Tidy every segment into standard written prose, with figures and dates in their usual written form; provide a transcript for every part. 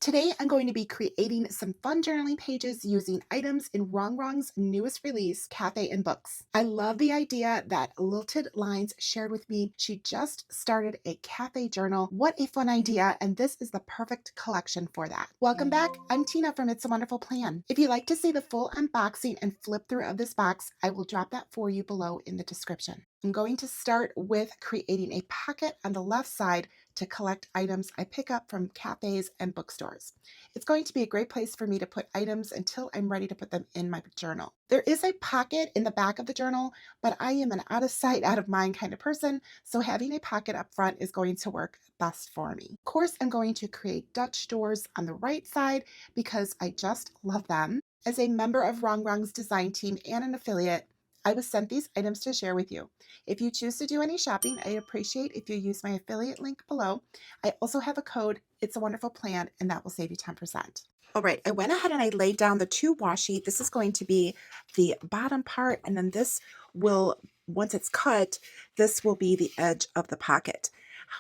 Today, I'm going to be creating some fun journaling pages using items in Rongrong's newest release, Cafe and Books. I love the idea that Lilted Lines shared with me. She just started a cafe journal. What a fun idea, and this is the perfect collection for that. Welcome back. I'm Tina from It's a Wonderful Plan. If you'd like to see the full unboxing and flip through of this box, I will drop that for you below in the description. I'm going to start with creating a pocket on the left side to collect items I pick up from cafes and bookstores. It's going to be a great place for me to put items until I'm ready to put them in my journal. There is a pocket in the back of the journal, but I am an out of sight, out of mind kind of person, so having a pocket up front is going to work best for me. Of course, I'm going to create Dutch doors on the right side because I just love them. As a member of Rongrong's design team and an affiliate, I was sent these items to share with you. If you choose to do any shopping, I'd appreciate if you use my affiliate link below. I also have a code, It's a Wonderful Plan, and that will save you 10%. All right, I went ahead and I laid down the two washi. This is going to be the bottom part, and then this will, once it's cut, this will be the edge of the pocket.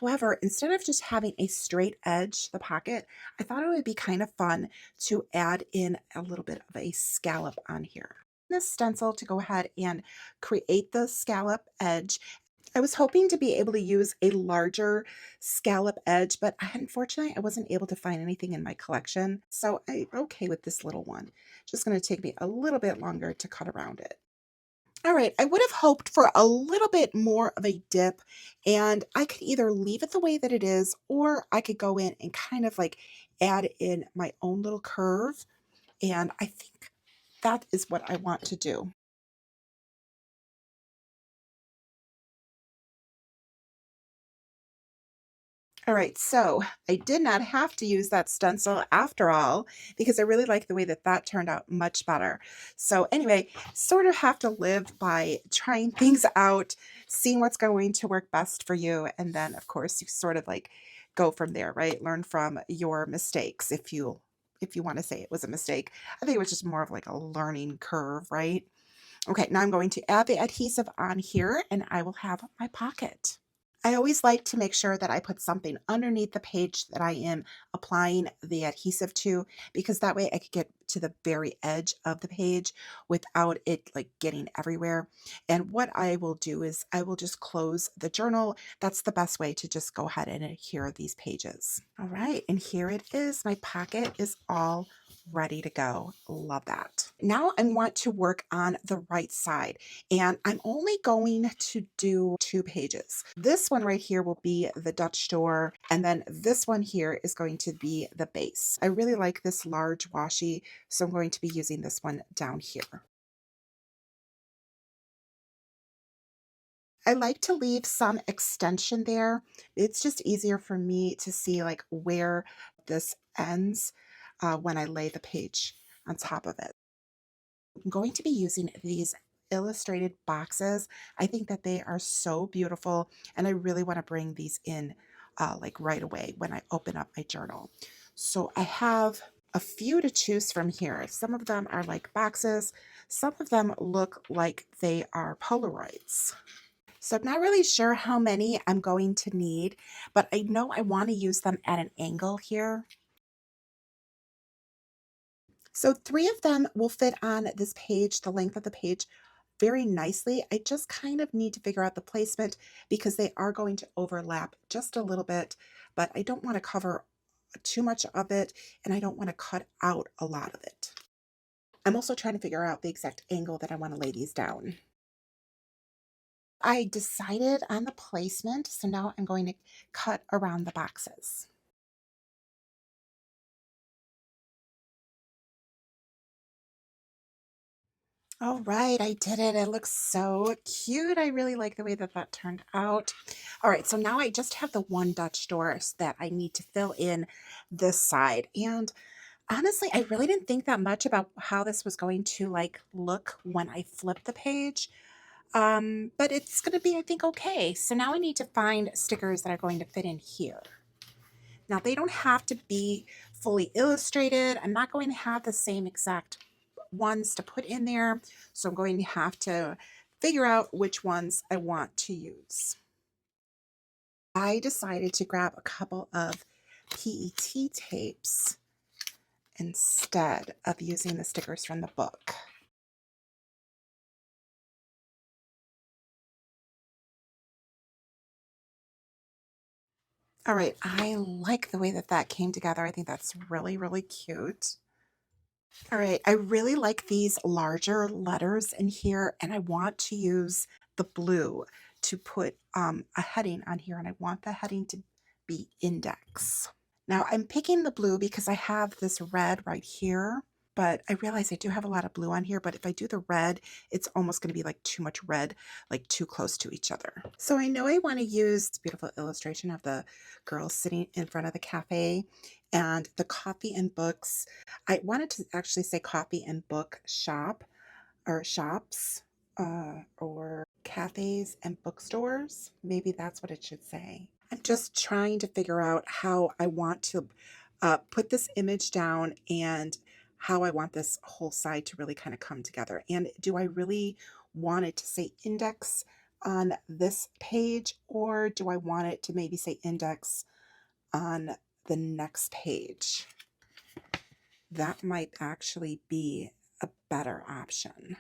However, instead of just having a straight edge, the pocket, I thought it would be kind of fun to add in a little bit of a scallop on here. This stencil to go ahead and create the scallop edge. I was hoping to be able to use a larger scallop edge, but unfortunately I wasn't able to find anything in my collection. So I'm okay with this little one. Just going to take me a little bit longer to cut around it. All right, I would have hoped for a little bit more of a dip, and I could either leave it the way that it is, or I could go in and kind of like add in my own little curve. And I think that is what I want to do. All right, so I did not have to use that stencil after all, because I really like the way that that turned out much better. So anyway, sort of have to live by trying things out, seeing what's going to work best for you, and then of course you sort of like go from there, right? Learn from your mistakes if you want to say it was a mistake. I think it was just more of like a learning curve, right? Okay, now I'm going to add the adhesive on here and I will have my pocket. I always like to make sure that I put something underneath the page that I am applying the adhesive to, because that way I could get to the very edge of the page without it like getting everywhere. And what I will do is I will just close the journal. That's the best way to just go ahead and adhere these pages. All right, and here it is. My pocket is all ready to go. Love that. Now I want to work on the right side, and I'm only going to do 2 pages. This one right here will be the Dutch door, and then this one here is going to be the base. I really like this large washi, so I'm going to be using this one down here. I like to leave some extension there. It's just easier for me to see like where this ends when I lay the page on top of it. I'm going to be using these illustrated boxes. I think that they are so beautiful, and I really want to bring these in like right away when I open up my journal. So I have a few to choose from here. Some of them are like boxes. Some of them look like they are Polaroids. So I'm not really sure how many I'm going to need, but I know I want to use them at an angle here. So 3 of them will fit on this page, the length of the page, very nicely. I just kind of need to figure out the placement because they are going to overlap just a little bit, but I don't want to cover too much of it, and I don't want to cut out a lot of it. I'm also trying to figure out the exact angle that I want to lay these down. I decided on the placement, so now I'm going to cut around the boxes. All right, I did it. It looks so cute. I really like the way that that turned out. All right, so now I just have the one Dutch door that I need to fill in this side. And honestly, I really didn't think that much about how this was going to like look when I flip the page. But it's going to be, I think, okay. So now I need to find stickers that are going to fit in here. Now, they don't have to be fully illustrated. I'm not going to have the same exact ones to put in there, so I'm going to have to figure out which ones I want to use. I decided to grab a couple of PET tapes instead of using the stickers from the book. All right, I like the way that that came together. I think that's really, really cute. All right, I really like these larger letters in here, and I want to use the blue to put a heading on here, and I want the heading to be index. Now I'm picking the blue because I have this red right here, but I realize I do have a lot of blue on here, but if I do the red, it's almost going to be like too much red, like too close to each other. So I know I want to use this beautiful illustration of the girls sitting in front of the cafe and the coffee and books. I wanted to actually say coffee and book shop or shops or cafes and bookstores. Maybe that's what it should say. I'm just trying to figure out how I want to put this image down and how I want this whole side to really kind of come together. And do I really want it to say index on this page, or do I want it to maybe say index on the next page? That might actually be a better option.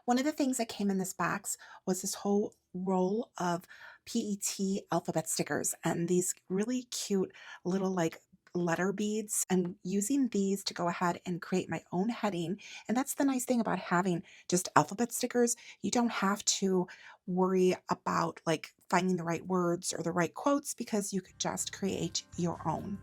One of the things that came in this box was this whole roll of PET alphabet stickers and these really cute little like letter beads. I'm using these to go ahead and create my own heading. And that's the nice thing about having just alphabet stickers. You don't have to worry about like finding the right words or the right quotes because you could just create your own.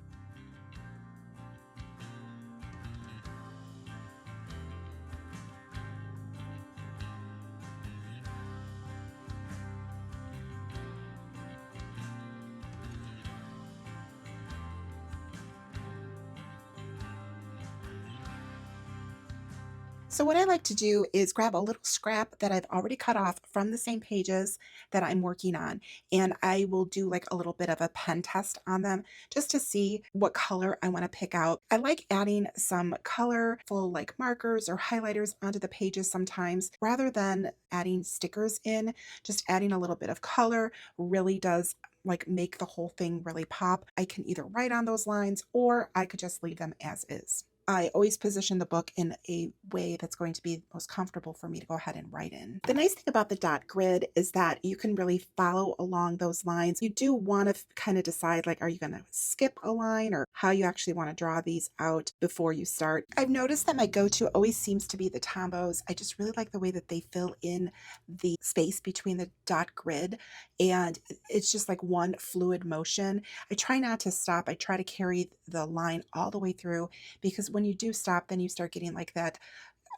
So what I like to do is grab a little scrap that I've already cut off from the same pages that I'm working on, and I will do like a little bit of a pen test on them just to see what color I want to pick out. I like adding some colorful like markers or highlighters onto the pages sometimes rather than adding stickers in. Just adding a little bit of color really does like make the whole thing really pop. I can either write on those lines or I could just leave them as is. I always position the book in a way that's going to be most comfortable for me to go ahead and write in. The nice thing about the dot grid is that you can really follow along those lines. You do want to kind of decide like, are you going to skip a line or how you actually want to draw these out before you start. I've noticed that my go-to always seems to be the Tombos. I just really like the way that they fill in the space between the dot grid, and it's just like one fluid motion. I try not to stop. I try to carry the line all the way through, because when you do stop, then you start getting like that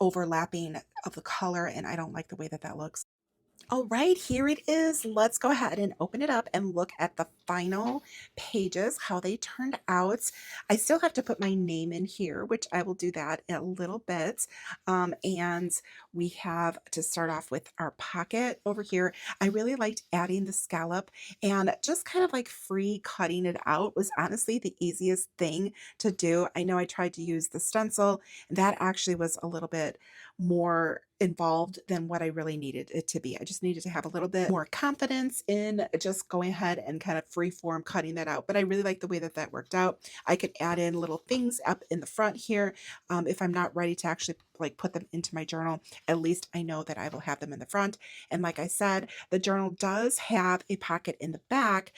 overlapping of the color, and I don't like the way that that looks. All right, here it is. Let's go ahead and open it up and look at the final pages, how they turned out. I still have to put my name in here, which I will do that in a little bit. And we have to start off with our pocket over here. I really liked adding the scallop, and just kind of like free cutting it out was honestly the easiest thing to do. I know I tried to use the stencil, and that actually was a little bit more involved than what I really needed it to be. I just needed to have a little bit more confidence in just going ahead and kind of free form cutting that out. But I really like the way that that worked out. I could add in little things up in the front here. If I'm not ready to actually like put them into my journal, at least I know that I will have them in the front. And like I said, the journal does have a pocket in the back,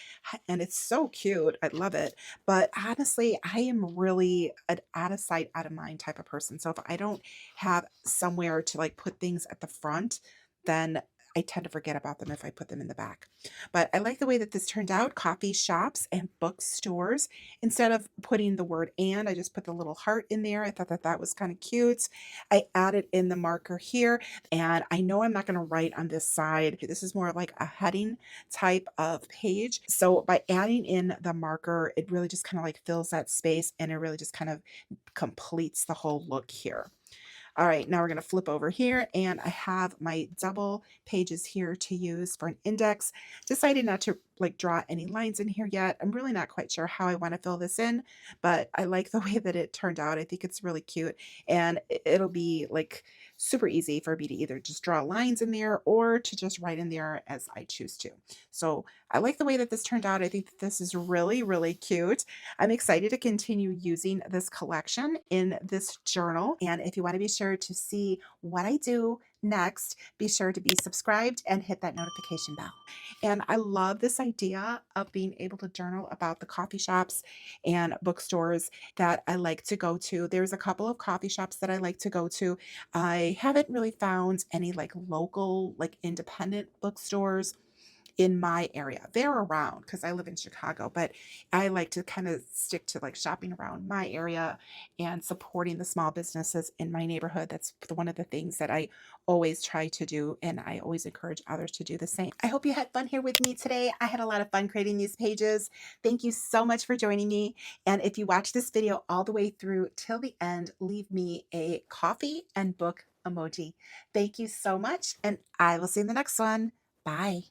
and it's so cute. I love it. But honestly, I am really an out of sight, out of mind type of person. So if I don't have somewhere to like put things at the front, then I tend to forget about them if I put them in the back. But I like the way that this turned out. Coffee shops and bookstores. Instead of putting the word and, I just put the little heart in there. I thought that that was kind of cute. I added in the marker here, and I know I'm not going to write on this side. This is more like a heading type of page. So by adding in the marker, it really just kind of like fills that space, and it really just kind of completes the whole look here. All right, now we're going to flip over here, and I have my double pages here to use for an index. Decided not to like draw any lines in here yet. I'm really not quite sure how I want to fill this in, but I like the way that it turned out. I think it's really cute, and it'll be like super easy for me to either just draw lines in there or to just write in there as I choose to. So I like the way that this turned out. I think that this is really, really cute. I'm excited to continue using this collection in this journal. And if you want to be sure to see what I do next, be sure to be subscribed and hit that notification bell. And I love this idea of being able to journal about the coffee shops and bookstores that I like to go to. There's a couple of coffee shops that I like to go to. I haven't really found any like local, like independent bookstores in my area. They're around because I live in Chicago, but I like to kind of stick to like shopping around my area and supporting the small businesses in my neighborhood. That's one of the things that I always try to do, and I always encourage others to do the same. I hope you had fun here with me today. I had a lot of fun creating these pages. Thank you so much for joining me. And if you watch this video all the way through till the end, leave me a coffee and book emoji. Thank you so much, and I will see you in the next one. Bye.